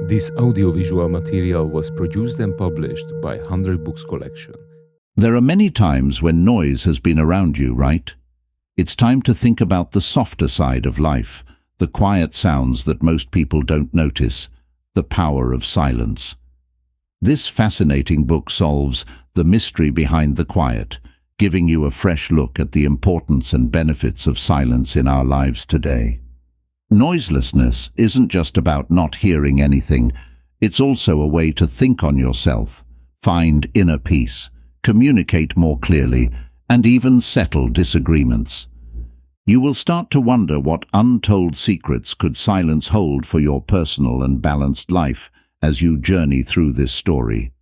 This audiovisual material was produced and published by 100 Books Collection. There are many times when noise has been around you, right? It's time to think about the softer side of life, the quiet sounds that most people don't notice, the power of silence. This fascinating book solves the mystery behind the quiet, giving you a fresh look at the importance and benefits of silence in our lives today. Noiselessness isn't just about not hearing anything, it's also a way to think on yourself, find inner peace, communicate more clearly, and even settle disagreements. You will start to wonder what untold secrets could silence hold for your personal and balanced life as you journey through this story.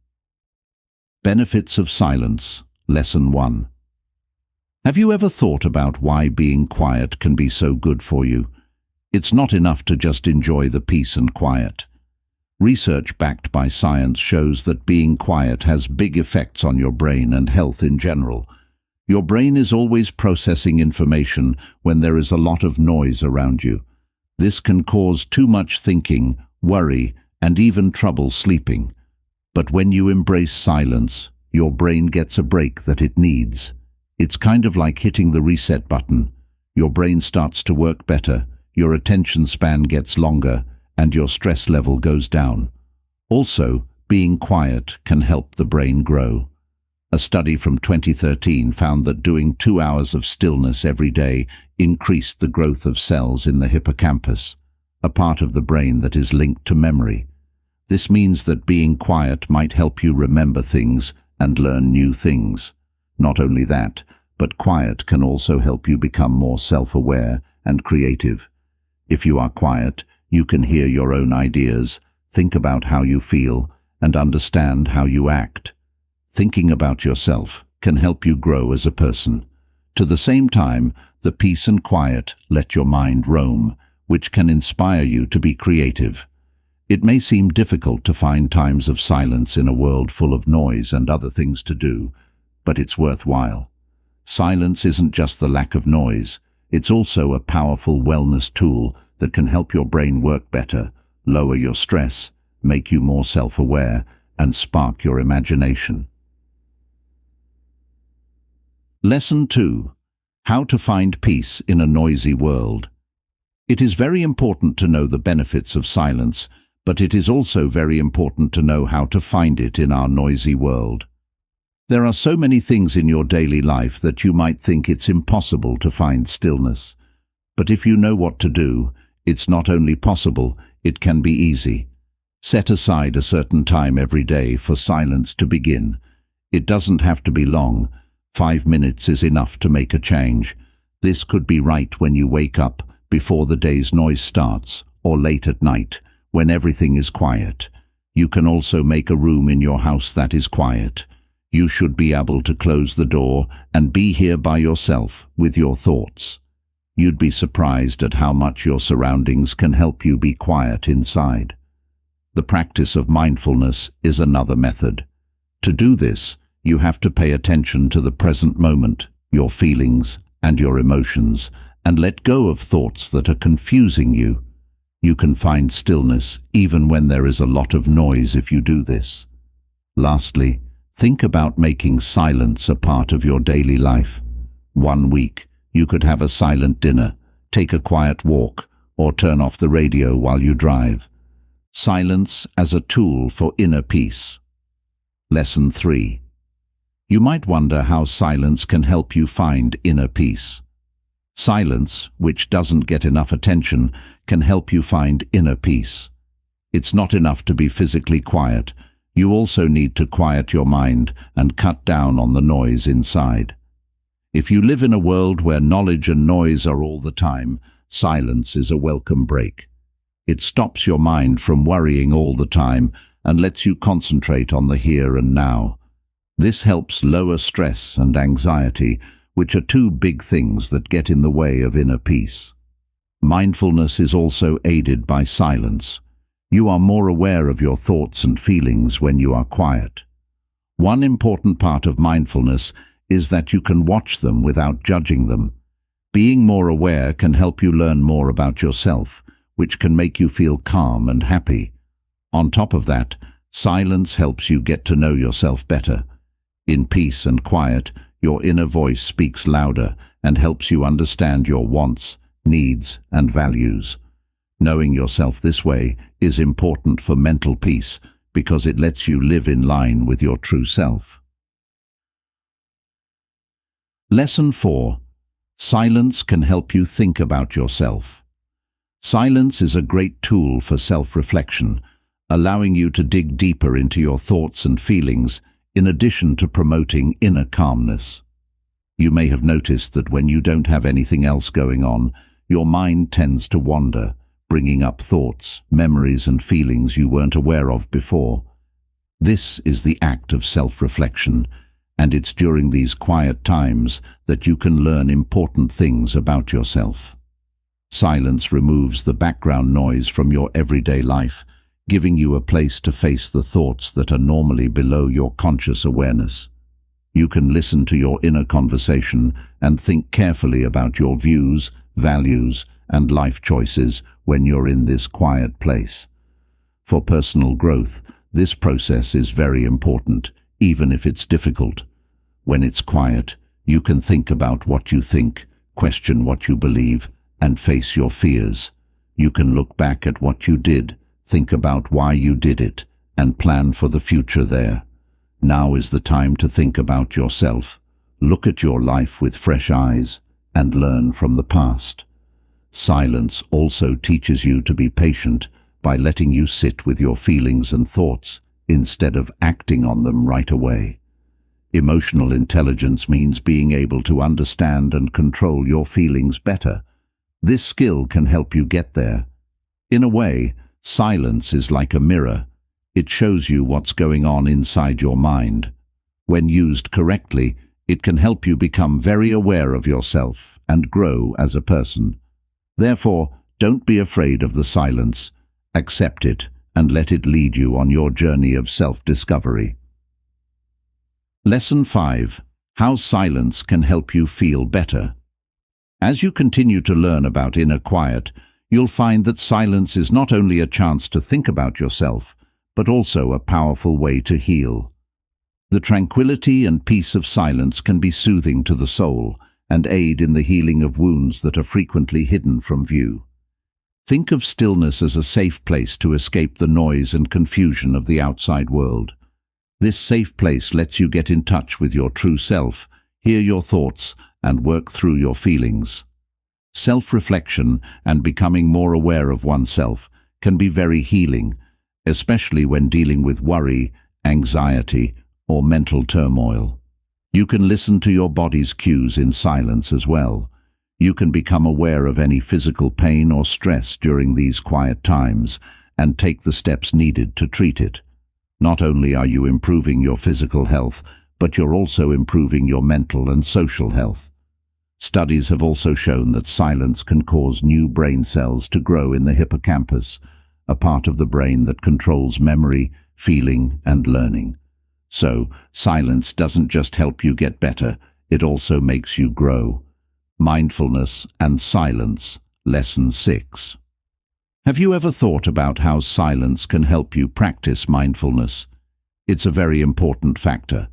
Benefits of Silence, Lesson 1. Have you ever thought about why being quiet can be so good for you? It's not enough to just enjoy the peace and quiet. Research backed by science shows that being quiet has big effects on your brain and health in general. Your brain is always processing information when there is a lot of noise around you. This can cause too much thinking, worry, and even trouble sleeping. But when you embrace silence, your brain gets a break that it needs. It's kind of like hitting the reset button. Your brain starts to work better, your attention span gets longer, and your stress level goes down. Also, being quiet can help the brain grow. A study from 2013 found that doing 2 hours of stillness every day increased the growth of cells in the hippocampus, a part of the brain that is linked to memory. This means that being quiet might help you remember things and learn new things. Not only that, but quiet can also help you become more self-aware and creative. If you are quiet, you can hear your own ideas, think about how you feel, and understand how you act. Thinking about yourself can help you grow as a person. To the same time, the peace and quiet let your mind roam, which can inspire you to be creative. It may seem difficult to find times of silence in a world full of noise and other things to do, but it's worthwhile. Silence isn't just the lack of noise, it's also a powerful wellness tool that can help your brain work better, lower your stress, make you more self-aware, and spark your imagination. Lesson 2. How to find peace in a noisy world. It is very important to know the benefits of silence, but it is also very important to know how to find it in our noisy world. There are so many things in your daily life that you might think it's impossible to find stillness. But if you know what to do, it's not only possible, it can be easy. Set aside a certain time every day for silence to begin. It doesn't have to be long. 5 minutes is enough to make a change. This could be right when you wake up, before the day's noise starts, or late at night, when everything is quiet. You can also make a room in your house that is quiet. You should be able to close the door and be here by yourself with your thoughts. You'd be surprised at how much your surroundings can help you be quiet inside. The practice of mindfulness is another method. To do this, you have to pay attention to the present moment, your feelings and your emotions, and let go of thoughts that are confusing you. You can find stillness even when there is a lot of noise if you do this. Lastly, think about making silence a part of your daily life. 1 week, you could have a silent dinner, take a quiet walk, or turn off the radio while you drive. Silence as a tool for inner peace. Lesson 3. You might wonder how silence can help you find inner peace. Silence, which doesn't get enough attention, can help you find inner peace. It's not enough to be physically quiet. You also need to quiet your mind and cut down on the noise inside. If you live in a world where knowledge and noise are all the time, silence is a welcome break. It stops your mind from worrying all the time and lets you concentrate on the here and now. This helps lower stress and anxiety, which are two big things that get in the way of inner peace. Mindfulness is also aided by silence. You are more aware of your thoughts and feelings when you are quiet. One important part of mindfulness is that you can watch them without judging them. Being more aware can help you learn more about yourself, which can make you feel calm and happy. On top of that, silence helps you get to know yourself better. In peace and quiet, your inner voice speaks louder and helps you understand your wants, needs, and values. Knowing yourself this way is important for mental peace because it lets you live in line with your true self. Lesson 4. Silence can help you think about yourself. Silence is a great tool for self-reflection, allowing you to dig deeper into your thoughts and feelings in addition to promoting inner calmness. You may have noticed that when you don't have anything else going on, your mind tends to wander, bringing up thoughts, memories, and feelings you weren't aware of before. This is the act of self-reflection, and it's during these quiet times that you can learn important things about yourself. Silence removes the background noise from your everyday life, giving you a place to face the thoughts that are normally below your conscious awareness. You can listen to your inner conversation and think carefully about your views, values, and life choices when you're in this quiet place. For personal growth, this process is very important, even if it's difficult. When it's quiet, you can think about what you think, question what you believe, and face your fears. You can look back at what you did, think about why you did it, and plan for the future there. Now is the time to think about yourself, look at your life with fresh eyes, and learn from the past. Silence also teaches you to be patient by letting you sit with your feelings and thoughts instead of acting on them right away. Emotional intelligence means being able to understand and control your feelings better. This skill can help you get there. In a way, silence is like a mirror. It shows you what's going on inside your mind. When used correctly, it can help you become very aware of yourself and grow as a person. Therefore, don't be afraid of the silence. Accept it and let it lead you on your journey of self-discovery. Lesson 5. How silence can help you feel better. As you continue to learn about inner quiet, you'll find that silence is not only a chance to think about yourself, but also a powerful way to heal. The tranquility and peace of silence can be soothing to the soul and aid in the healing of wounds that are frequently hidden from view. Think of stillness as a safe place to escape the noise and confusion of the outside world. This safe place lets you get in touch with your true self, hear your thoughts, and work through your feelings. Self-reflection and becoming more aware of oneself can be very healing, especially when dealing with worry, anxiety, or mental turmoil. You can listen to your body's cues in silence as well. You can become aware of any physical pain or stress during these quiet times and take the steps needed to treat it. Not only are you improving your physical health, but you're also improving your mental and social health. Studies have also shown that silence can cause new brain cells to grow in the hippocampus, a part of the brain that controls memory, feeling, and learning. So, silence doesn't just help you get better, it also makes you grow. Mindfulness and Silence, Lesson 6. Have you ever thought about how silence can help you practice mindfulness? It's a very important factor.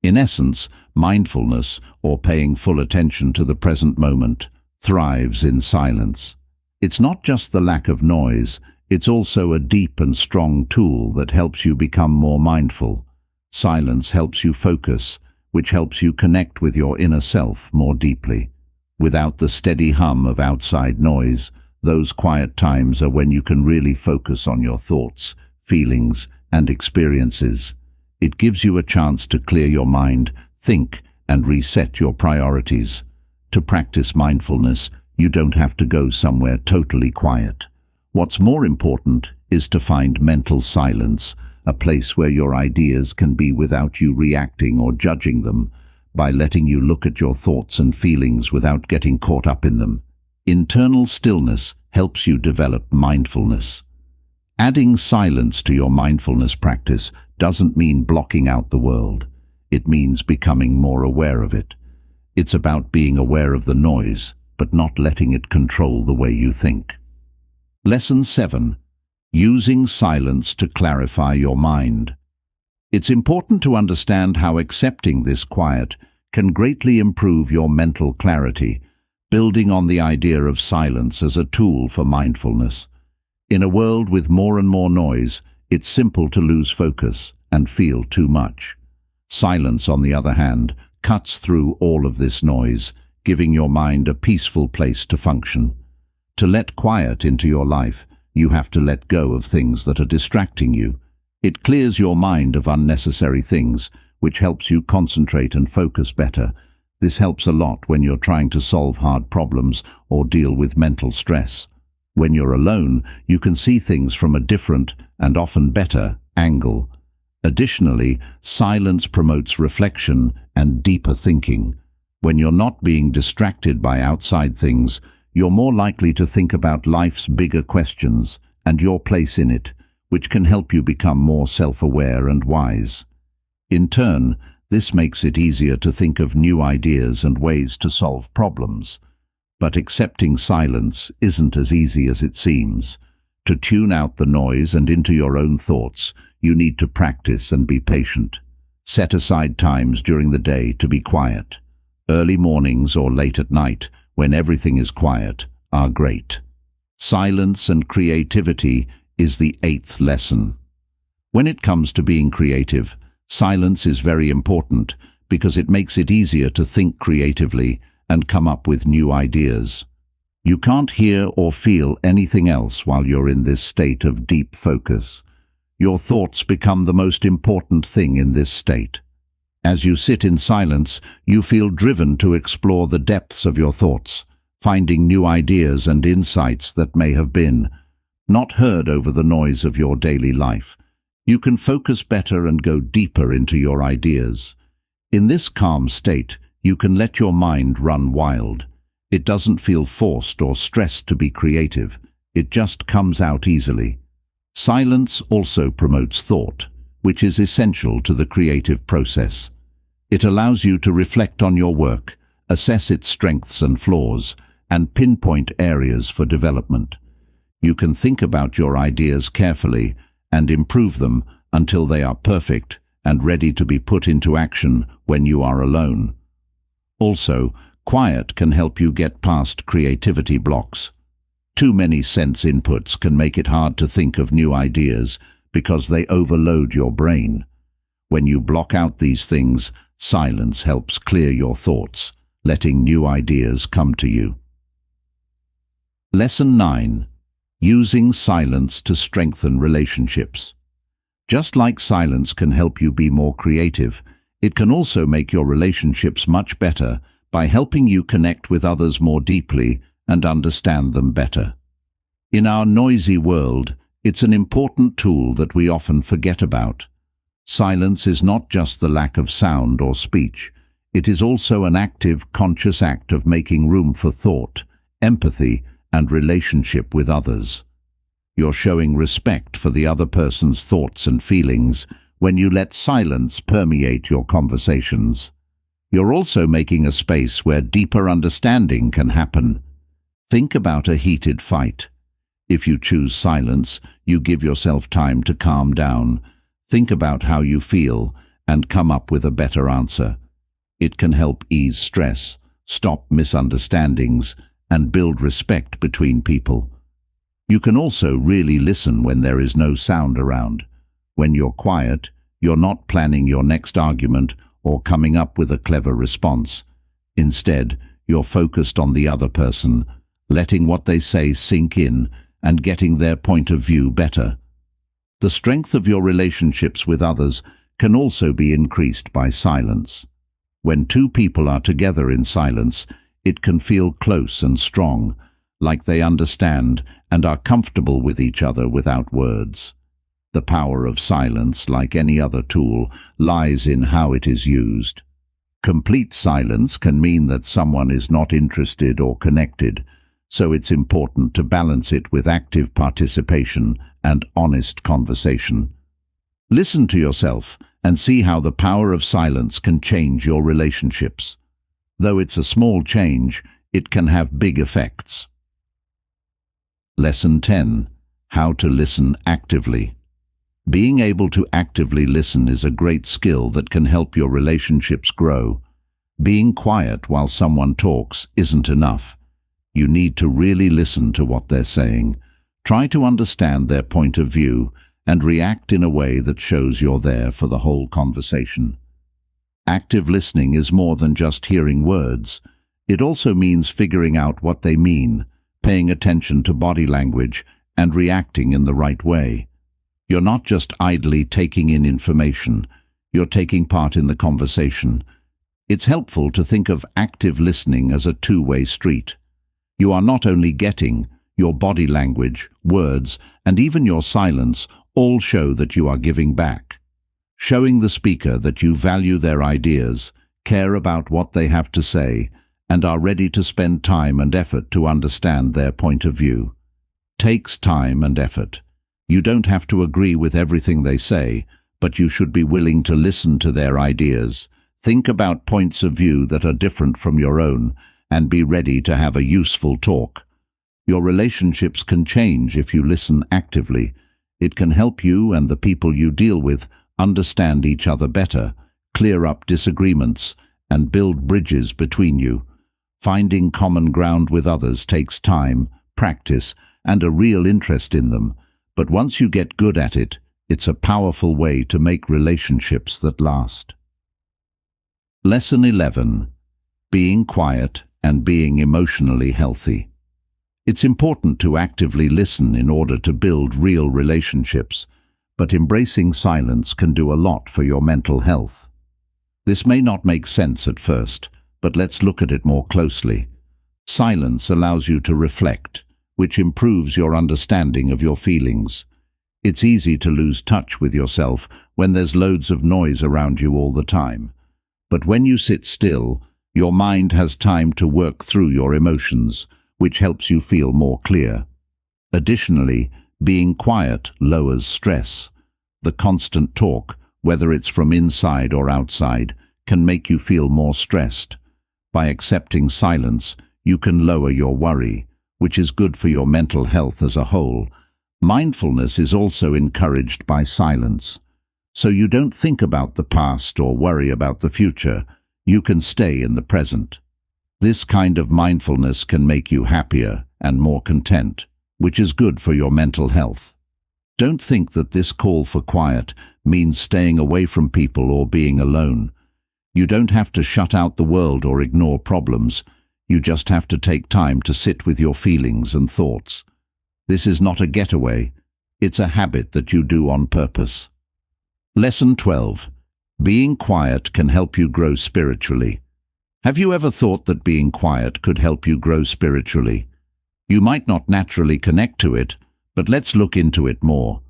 In essence, mindfulness, or paying full attention to the present moment, thrives in silence. It's not just the lack of noise, it's also a deep and strong tool that helps you become more mindful. Silence helps you focus, which helps you connect with your inner self more deeply. Without the steady hum of outside noise, those quiet times are when you can really focus on your thoughts, feelings, and experiences. It gives you a chance to clear your mind, think, and reset your priorities. To practice mindfulness, you don't have to go somewhere totally quiet. What's more important is to find mental silence, a place where your ideas can be without you reacting or judging them, by letting you look at your thoughts and feelings without getting caught up in them. Internal stillness helps you develop mindfulness. Adding silence to your mindfulness practice doesn't mean blocking out the world. It means becoming more aware of it. It's about being aware of the noise, but not letting it control the way you think. Lesson 7. Using silence to clarify your mind. It's important to understand how accepting this quiet can greatly improve your mental clarity, building on the idea of silence as a tool for mindfulness. In a world with more and more noise, it's simple to lose focus and feel too much. Silence, on the other hand, cuts through all of this noise, giving your mind a peaceful place to function. To let quiet into your life, you have to let go of things that are distracting you. It clears your mind of unnecessary things, which helps you concentrate and focus better. This helps a lot when you're trying to solve hard problems or deal with mental stress. When you're alone, you can see things from a different and often better angle. Additionally, silence promotes reflection and deeper thinking. When you're not being distracted by outside things, you're more likely to think about life's bigger questions and your place in it, which can help you become more self-aware and wise. In turn, this makes it easier to think of new ideas and ways to solve problems. But accepting silence isn't as easy as it seems. To tune out the noise and into your own thoughts, you need to practice and be patient. Set aside times during the day to be quiet. Early mornings or late at night, when everything is quiet, are great. Silence and creativity is the 8th lesson. When it comes to being creative, silence is very important because it makes it easier to think creatively and come up with new ideas. You can't hear or feel anything else while you're in this state of deep focus. Your thoughts become the most important thing in this state. As you sit in silence, you feel driven to explore the depths of your thoughts, finding new ideas and insights that may have been not heard over the noise of your daily life. You can focus better and go deeper into your ideas. In this calm state, you can let your mind run wild. It doesn't feel forced or stressed to be creative. It just comes out easily. Silence also promotes thought, which is essential to the creative process. It allows you to reflect on your work, assess its strengths and flaws, and pinpoint areas for development. You can think about your ideas carefully and improve them until they are perfect and ready to be put into action when you are alone. Also, quiet can help you get past creativity blocks. Too many sense inputs can make it hard to think of new ideas because they overload your brain. When you block out these things, silence helps clear your thoughts, letting new ideas come to you. Lesson 9. Using silence to strengthen relationships. Just like silence can help you be more creative, it can also make your relationships much better by helping you connect with others more deeply and understand them better. In our noisy world, it's an important tool that we often forget about. Silence is not just the lack of sound or speech. It is also an active, conscious act of making room for thought, empathy, and relationship with others. You're showing respect for the other person's thoughts and feelings when you let silence permeate your conversations. You're also making a space where deeper understanding can happen. Think about a heated fight. If you choose silence, you give yourself time to calm down, think about how you feel, and come up with a better answer. It can help ease stress, stop misunderstandings, and build respect between people. You can also really listen when there is no sound around. When you're quiet, you're not planning your next argument or coming up with a clever response. Instead, you're focused on the other person, letting what they say sink in and getting their point of view better. The strength of your relationships with others can also be increased by silence. When two people are together in silence, it can feel close and strong, like they understand and are comfortable with each other without words. The power of silence, like any other tool, lies in how it is used. Complete silence can mean that someone is not interested or connected, so it's important to balance it with active participation and honest conversation. Listen to yourself and see how the power of silence can change your relationships. Though it's a small change, it can have big effects. Lesson 10. How to listen actively. Being able to actively listen is a great skill that can help your relationships grow. Being quiet while someone talks isn't enough. You need to really listen to what they're saying. Try to understand their point of view and react in a way that shows you're there for the whole conversation. Active listening is more than just hearing words. It also means figuring out what they mean, paying attention to body language, and reacting in the right way. You're not just idly taking in information, you're taking part in the conversation. It's helpful to think of active listening as a two-way street. You are not only getting, your body language, words, and even your silence all show that you are giving back. Showing the speaker that you value their ideas, care about what they have to say, and are ready to spend time and effort to understand their point of view. Takes time and effort. You don't have to agree with everything they say, but you should be willing to listen to their ideas. Think about points of view that are different from your own, and be ready to have a useful talk. Your relationships can change if you listen actively. It can help you and the people you deal with understand each other better, clear up disagreements, and build bridges between you. Finding common ground with others takes time, practice, and a real interest in them. But once you get good at it, it's a powerful way to make relationships that last. Lesson 11. Being quiet and being emotionally healthy. It's important to actively listen in order to build real relationships, but embracing silence can do a lot for your mental health. This may not make sense at first, but let's look at it more closely. Silence allows you to reflect, which improves your understanding of your feelings. It's easy to lose touch with yourself when there's loads of noise around you all the time. But when you sit still, your mind has time to work through your emotions, which helps you feel more clear. Additionally, being quiet lowers stress. The constant talk, whether it's from inside or outside, can make you feel more stressed. By accepting silence, you can lower your worry, which is good for your mental health as a whole. Mindfulness is also encouraged by silence. So you don't think about the past or worry about the future. You can stay in the present. This kind of mindfulness can make you happier and more content, which is good for your mental health. Don't think that this call for quiet means staying away from people or being alone. You don't have to shut out the world or ignore problems. You just have to take time to sit with your feelings and thoughts. This is not a getaway. It's a habit that you do on purpose. Lesson 12. Being quiet can help you grow spiritually. Have you ever thought that being quiet could help you grow spiritually? You might not naturally connect to it, but let's look into it more.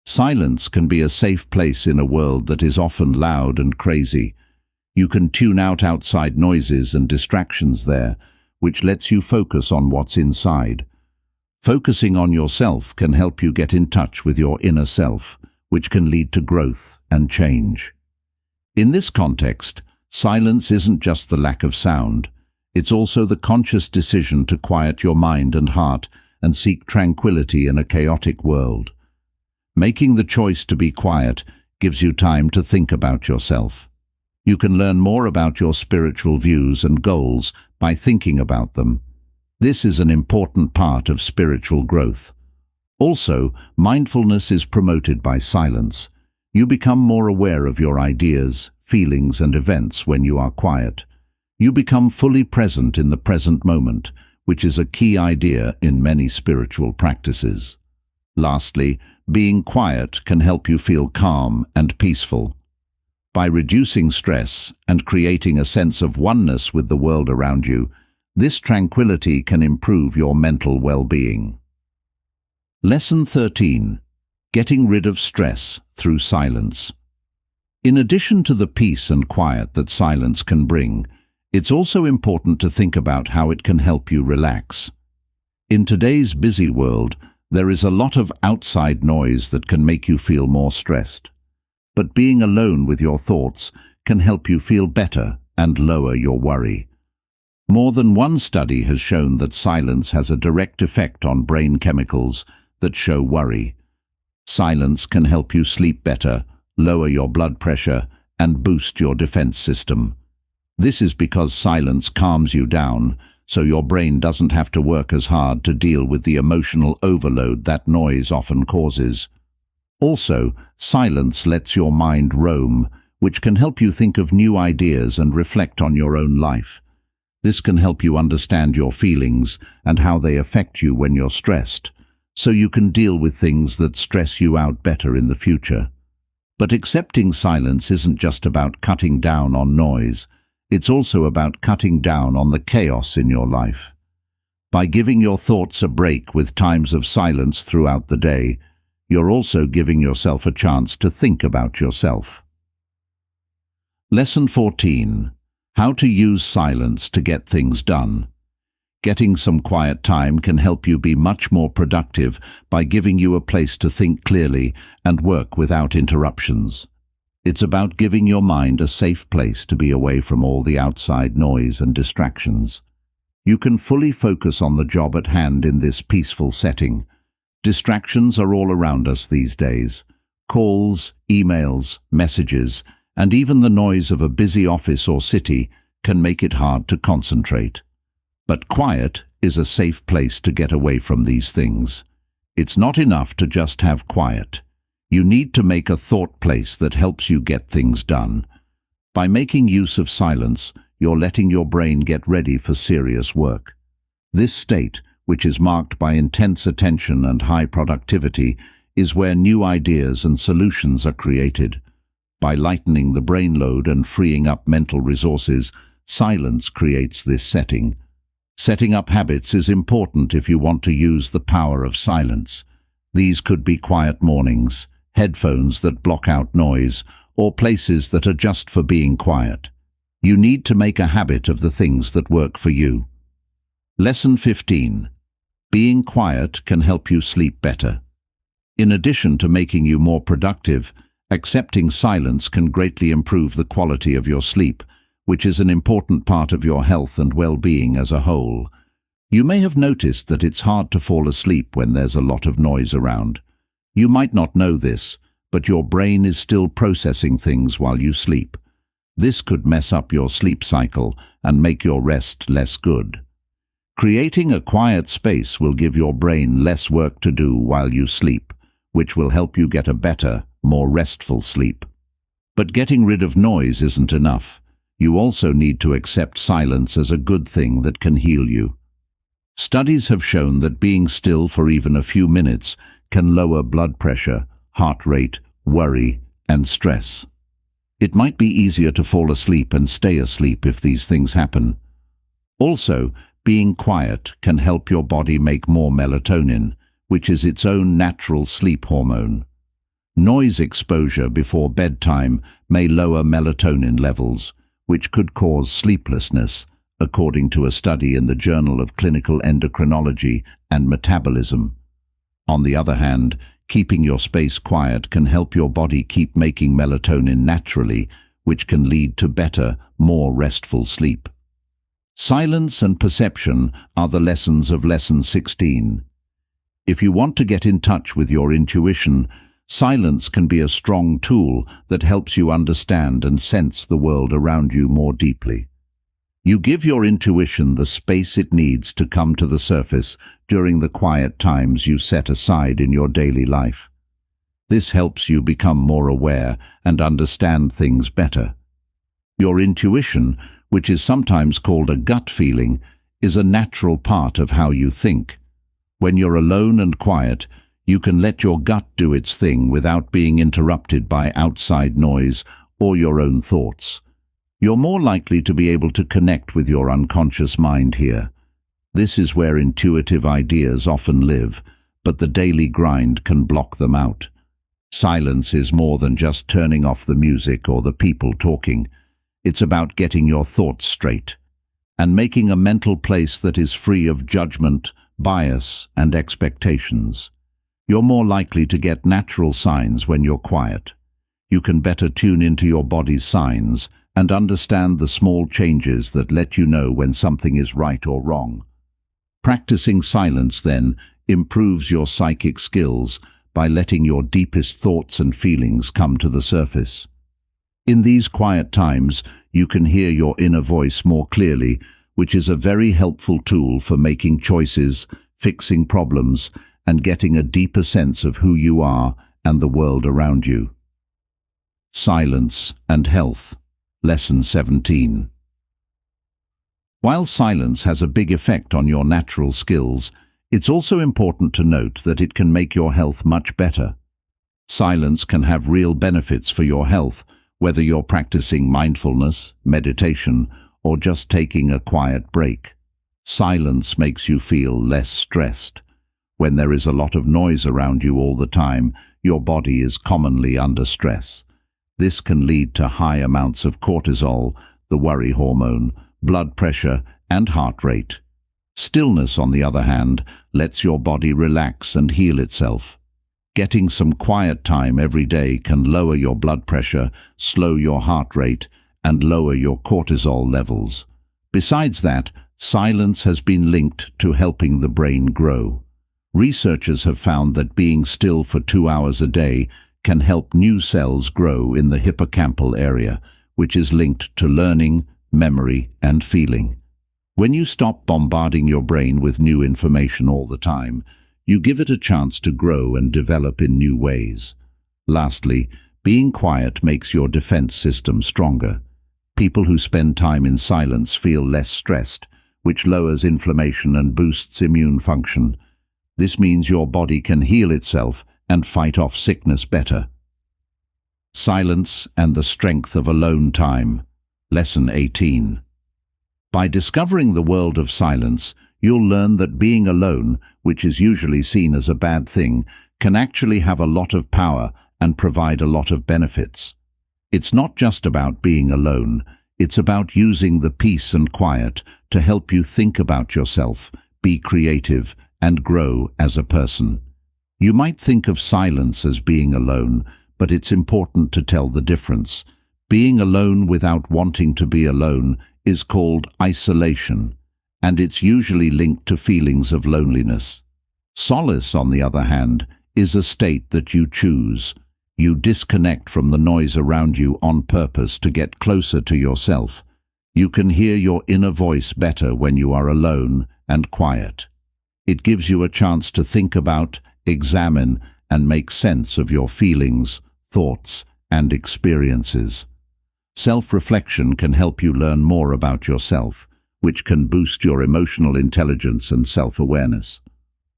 Silence can be a safe place in a world that is often loud and crazy. You can tune out outside noises and distractions there, which lets you focus on what's inside. Focusing on yourself can help you get in touch with your inner self, which can lead to growth and change. In this context, silence isn't just the lack of sound. It's also the conscious decision to quiet your mind and heart and seek tranquility in a chaotic world. Making the choice to be quiet gives you time to think about yourself. You can learn more about your spiritual views and goals by thinking about them. This is an important part of spiritual growth. Also, mindfulness is promoted by silence. You become more aware of your ideas, feelings, and events when you are quiet. You become fully present in the present moment, which is a key idea in many spiritual practices. Lastly, being quiet can help you feel calm and peaceful. By reducing stress and creating a sense of oneness with the world around you, this tranquility can improve your mental well-being. Lesson 13. Getting rid of stress through silence. In addition to the peace and quiet that silence can bring, it's also important to think about how it can help you relax. In today's busy world, there is a lot of outside noise that can make you feel more stressed. But being alone with your thoughts can help you feel better and lower your worry. More than one study has shown that silence has a direct effect on brain chemicals that show worry. Silence can help you sleep better, lower your blood pressure, and boost your defense system. This is because silence calms you down, so your brain doesn't have to work as hard to deal with the emotional overload that noise often causes. Also, silence lets your mind roam, which can help you think of new ideas and reflect on your own life. This can help you understand your feelings and how they affect you when you're stressed, so you can deal with things that stress you out better in the future. But accepting silence isn't just about cutting down on noise. It's also about cutting down on the chaos in your life. By giving your thoughts a break with times of silence throughout the day, you're also giving yourself a chance to think about yourself. Lesson 14. How to use silence to get things done. Getting some quiet time can help you be much more productive by giving you a place to think clearly and work without interruptions. It's about giving your mind a safe place to be away from all the outside noise and distractions. You can fully focus on the job at hand in this peaceful setting. Distractions are all around us these days. Calls, emails, messages, and even the noise of a busy office or city can make it hard to concentrate. But quiet is a safe place to get away from these things. It's not enough to just have quiet. You need to make a thought place that helps you get things done. By making use of silence, you're letting your brain get ready for serious work. This state, which is marked by intense attention and high productivity, is where new ideas and solutions are created. By lightening the brain load and freeing up mental resources, silence creates this setting. Setting up habits is important if you want to use the power of silence. These could be quiet mornings, headphones that block out noise, or places that are just for being quiet. You need to make a habit of the things that work for you. Lesson 15. Being quiet can help you sleep better. In addition to making you more productive, accepting silence can greatly improve the quality of your sleep, which is an important part of your health and well-being as a whole. You may have noticed that it's hard to fall asleep when there's a lot of noise around. You might not know this, but your brain is still processing things while you sleep. This could mess up your sleep cycle and make your rest less good. Creating a quiet space will give your brain less work to do while you sleep, which will help you get a better, more restful sleep. But getting rid of noise isn't enough. You also need to accept silence as a good thing that can heal you. Studies have shown that being still for even a few minutes can lower blood pressure, heart rate, worry, and stress. It might be easier to fall asleep and stay asleep if these things happen. Also, being quiet can help your body make more melatonin, which is its own natural sleep hormone. Noise exposure before bedtime may lower melatonin levels, which could cause sleeplessness, according to a study in the Journal of Clinical Endocrinology and Metabolism. On the other hand, keeping your space quiet can help your body keep making melatonin naturally, which can lead to better, more restful sleep. Silence and perception are the lessons of Lesson 16. If you want to get in touch with your intuition, silence can be a strong tool that helps you understand and sense the world around you more deeply. You give your intuition the space it needs to come to the surface during the quiet times you set aside in your daily life. This helps you become more aware and understand things better. Your intuition, which is sometimes called a gut feeling, is a natural part of how you think. When you're alone and quiet, you can let your gut do its thing without being interrupted by outside noise or your own thoughts. You're more likely to be able to connect with your unconscious mind here. This is where intuitive ideas often live, but the daily grind can block them out. Silence is more than just turning off the music or the people talking. It's about getting your thoughts straight and making a mental place that is free of judgment, bias, and expectations. You're more likely to get natural signs when you're quiet. You can better tune into your body's signs and understand the small changes that let you know when something is right or wrong. Practicing silence, then, improves your psychic skills by letting your deepest thoughts and feelings come to the surface. In these quiet times, you can hear your inner voice more clearly, which is a very helpful tool for making choices, fixing problems, and getting a deeper sense of who you are and the world around you. Silence and Health. Lesson 17. While silence has a big effect on your natural skills, it's also important to note that it can make your health much better. Silence can have real benefits for your health, whether you're practicing mindfulness, meditation, or just taking a quiet break. Silence makes you feel less stressed. When there is a lot of noise around you all the time, your body is commonly under stress. This can lead to high amounts of cortisol, the worry hormone, blood pressure, and heart rate. Stillness, on the other hand, lets your body relax and heal itself. Getting some quiet time every day can lower your blood pressure, slow your heart rate, and lower your cortisol levels. Besides that, silence has been linked to helping the brain grow. Researchers have found that being still for 2 hours a day can help new cells grow in the hippocampal area, which is linked to learning, memory, and feeling. When you stop bombarding your brain with new information all the time, you give it a chance to grow and develop in new ways. Lastly, being quiet makes your defense system stronger. People who spend time in silence feel less stressed, which lowers inflammation and boosts immune function. This means your body can heal itself and fight off sickness better. Silence and the Strength of Alone Time. Lesson 18. By discovering the world of silence, you'll learn that being alone, which is usually seen as a bad thing, can actually have a lot of power and provide a lot of benefits. It's not just about being alone, it's about using the peace and quiet to help you think about yourself, be creative, and grow as a person. You might think of silence as being alone, but it's important to tell the difference. Being alone without wanting to be alone is called isolation, and it's usually linked to feelings of loneliness. Solace, on the other hand, is a state that you choose. You disconnect from the noise around you on purpose to get closer to yourself. You can hear your inner voice better when you are alone and quiet. It gives you a chance to think about, examine, and make sense of your feelings, thoughts, and experiences. Self-reflection can help you learn more about yourself, which can boost your emotional intelligence and self-awareness.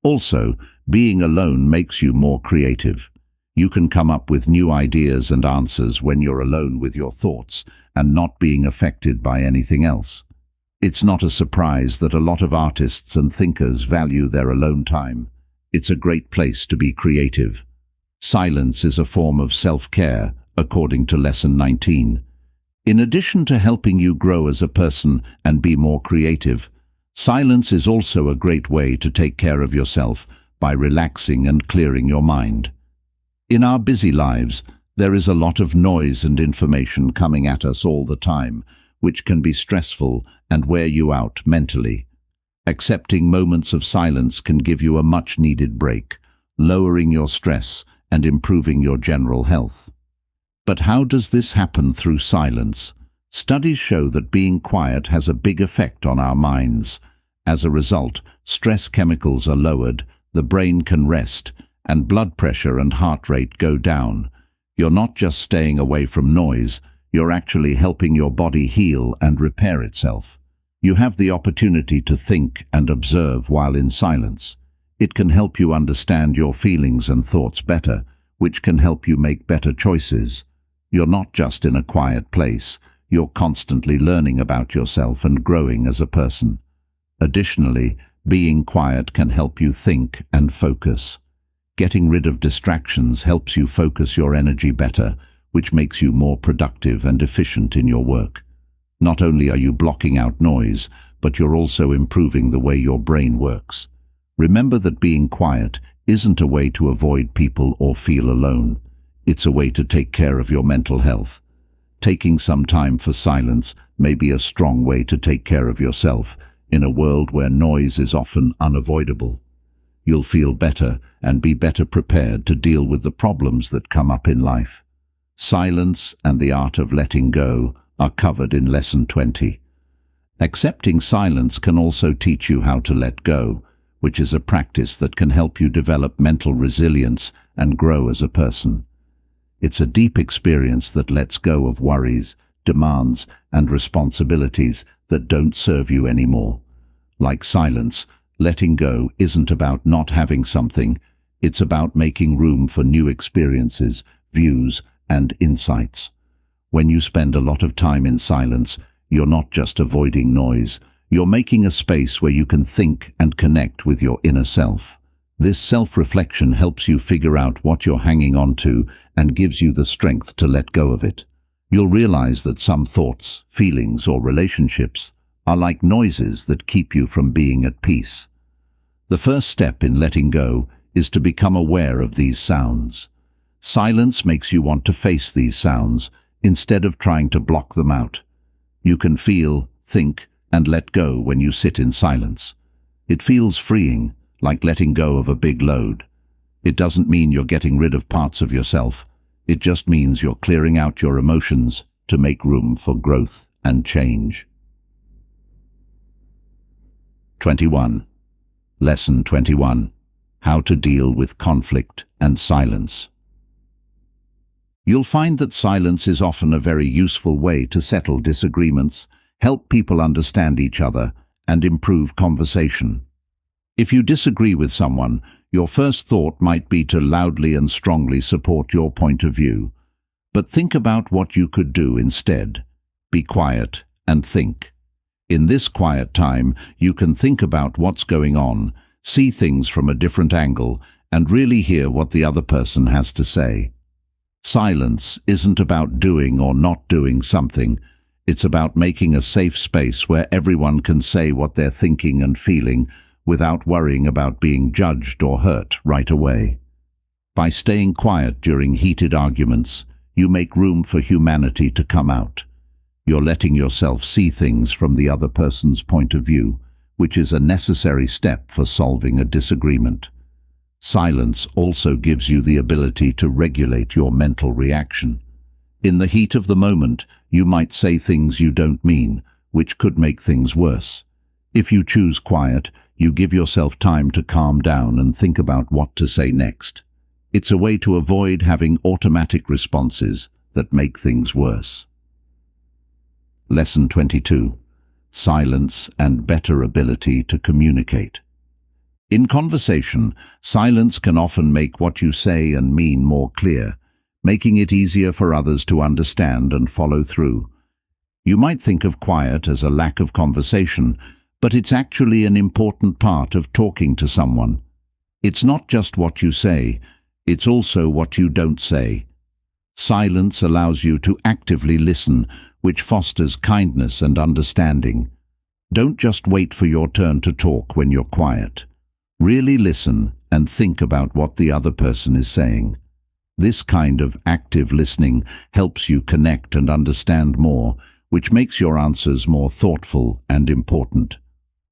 Also, being alone makes you more creative. You can come up with new ideas and answers when you're alone with your thoughts and not being affected by anything else. It's not a surprise that a lot of artists and thinkers value their alone time. It's a great place to be creative. Silence is a form of self-care, according to Lesson 19. In addition to helping you grow as a person and be more creative, silence is also a great way to take care of yourself by relaxing and clearing your mind. In our busy lives, there is a lot of noise and information coming at us all the time, which can be stressful and wear you out mentally. Accepting moments of silence can give you a much-needed break, lowering your stress and improving your general health. But how does this happen through silence? Studies show that being quiet has a big effect on our minds. As a result, stress chemicals are lowered, the brain can rest, and blood pressure and heart rate go down. You're not just staying away from noise, you're actually helping your body heal and repair itself. You have the opportunity to think and observe while in silence. It can help you understand your feelings and thoughts better, which can help you make better choices. You're not just in a quiet place, you're constantly learning about yourself and growing as a person. Additionally, being quiet can help you think and focus. Getting rid of distractions helps you focus your energy better, which makes you more productive and efficient in your work. Not only are you blocking out noise, but you're also improving the way your brain works. Remember that being quiet isn't a way to avoid people or feel alone. It's a way to take care of your mental health. Taking some time for silence may be a strong way to take care of yourself in a world where noise is often unavoidable. you'll feel better and be better prepared to deal with the problems that come up in life. Silence and the art of letting go are covered in Lesson 20. Accepting silence can also teach you how to let go, which is a practice that can help you develop mental resilience and grow as a person. It's a deep experience that lets go of worries, demands, and responsibilities that don't serve you anymore. Like silence, letting go isn't about not having something, it's about making room for new experiences, views, and insights. When you spend a lot of time in silence, you're not just avoiding noise, you're making a space where you can think and connect with your inner self. This self-reflection helps you figure out what you're hanging on to and gives you the strength to let go of it. You'll realize that some thoughts, feelings, or relationships are like noises that keep you from being at peace. The first step in letting go is to become aware of these sounds. Silence makes you want to face these sounds instead of trying to block them out. You can feel, think, and let go when you sit in silence. It feels freeing, like letting go of a big load. It doesn't mean you're getting rid of parts of yourself. It just means you're clearing out your emotions to make room for growth and change. 21. Lesson 21. How to deal with conflict and silence. You'll find that silence is often a very useful way to settle disagreements, help people understand each other, and improve conversation. If you disagree with someone, your first thought might be to loudly and strongly support your point of view. But think about what you could do instead. Be quiet and think. In this quiet time, you can think about what's going on, see things from a different angle, and really hear what the other person has to say. Silence isn't about doing or not doing something. It's about making a safe space where everyone can say what they're thinking and feeling without worrying about being judged or hurt right away. By staying quiet during heated arguments, you make room for humanity to come out. You're letting yourself see things from the other person's point of view, which is a necessary step for solving a disagreement. Silence also gives you the ability to regulate your mental reaction. In the heat of the moment, you might say things you don't mean, which could make things worse. If you choose quiet, you give yourself time to calm down and think about what to say next. It's a way to avoid having automatic responses that make things worse. Lesson 22. Silence and better ability to communicate. In conversation, silence can often make what you say and mean more clear, making it easier for others to understand and follow through. You might think of quiet as a lack of conversation, but it's actually an important part of talking to someone. It's not just what you say, it's also what you don't say. Silence allows you to actively listen, which fosters kindness and understanding. Don't just wait for your turn to talk when you're quiet. Really listen and think about what the other person is saying. This kind of active listening helps you connect and understand more, which makes your answers more thoughtful and important.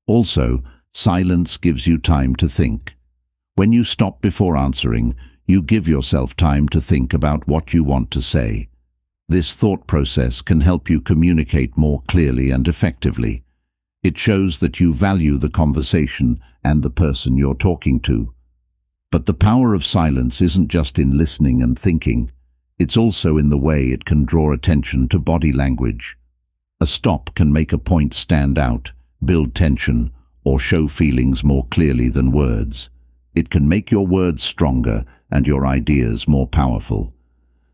Also, silence gives you time to think. When you stop before answering, you give yourself time to think about what you want to say. This thought process can help you communicate more clearly and effectively. It shows that you value the conversation and the person you're talking to. But the power of silence isn't just in listening and thinking. It's also in the way it can draw attention to body language. A stop can make a point stand out, build tension, or show feelings more clearly than words. It can make your words stronger and your ideas more powerful.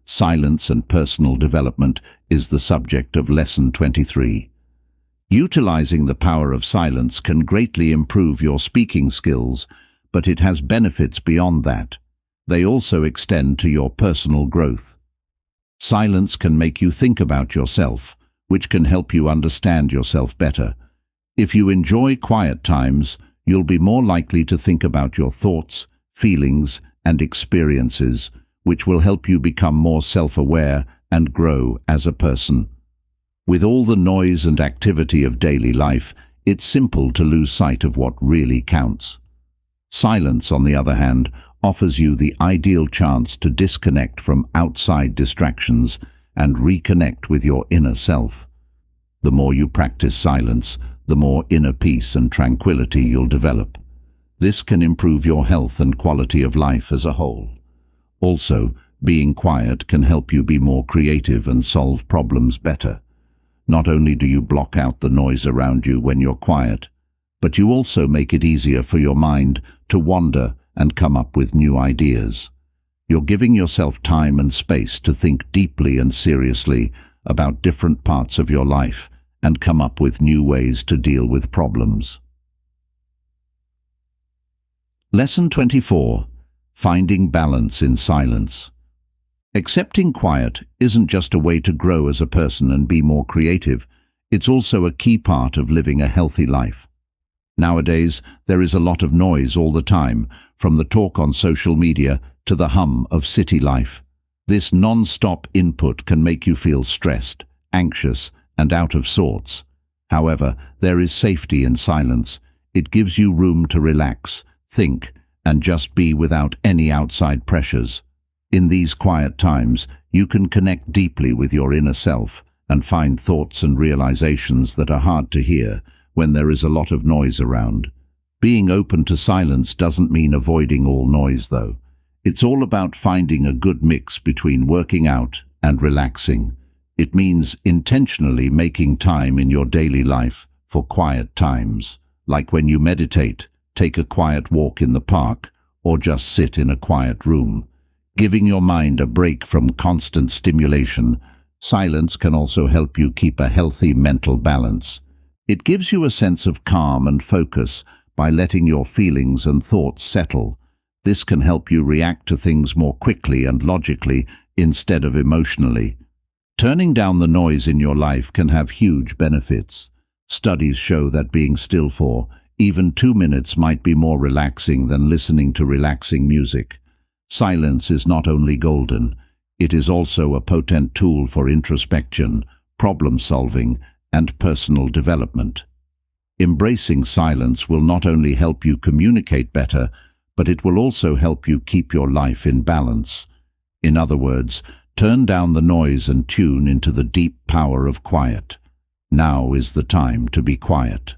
Silence and personal development is the subject of Lesson 23. Utilizing the power of silence can greatly improve your speaking skills, but it has benefits beyond that. They also extend to your personal growth. Silence can make you think about yourself, which can help you understand yourself better. If you enjoy quiet times, you'll be more likely to think about your thoughts, feelings, and experiences, which will help you become more self-aware and grow as a person. With all the noise and activity of daily life, it's simple to lose sight of what really counts. Silence, on the other hand, offers you the ideal chance to disconnect from outside distractions and reconnect with your inner self. The more you practice silence, the more inner peace and tranquility you'll develop. This can improve your health and quality of life as a whole. Also, being quiet can help you be more creative and solve problems better. Not only do you block out the noise around you when you're quiet, but you also make it easier for your mind to wander and come up with new ideas. You're giving yourself time and space to think deeply and seriously about different parts of your life and come up with new ways to deal with problems. Lesson 24. Finding balance in silence. Accepting quiet isn't just a way to grow as a person and be more creative, it's also a key part of living a healthy life. Nowadays, there is a lot of noise all the time, from the talk on social media to the hum of city life. This non-stop input can make you feel stressed, anxious, and out of sorts. However, there is safety in silence. It gives you room to relax, think, and just be without any outside pressures. In these quiet times, you can connect deeply with your inner self and find thoughts and realizations that are hard to hear when there is a lot of noise around. Being open to silence doesn't mean avoiding all noise, though. It's all about finding a good mix between working out and relaxing. It means intentionally making time in your daily life for quiet times, like when you meditate, take a quiet walk in the park, or just sit in a quiet room. Giving your mind a break from constant stimulation, silence can also help you keep a healthy mental balance. It gives you a sense of calm and focus by letting your feelings and thoughts settle. This can help you react to things more quickly and logically instead of emotionally. Turning down the noise in your life can have huge benefits. Studies show that being still for even 2 minutes might be more relaxing than listening to relaxing music. Silence is not only golden, it is also a potent tool for introspection, problem-solving, and personal development. Embracing silence will not only help you communicate better, but it will also help you keep your life in balance. In other words, turn down the noise and tune into the deep power of quiet. Now is the time to be quiet.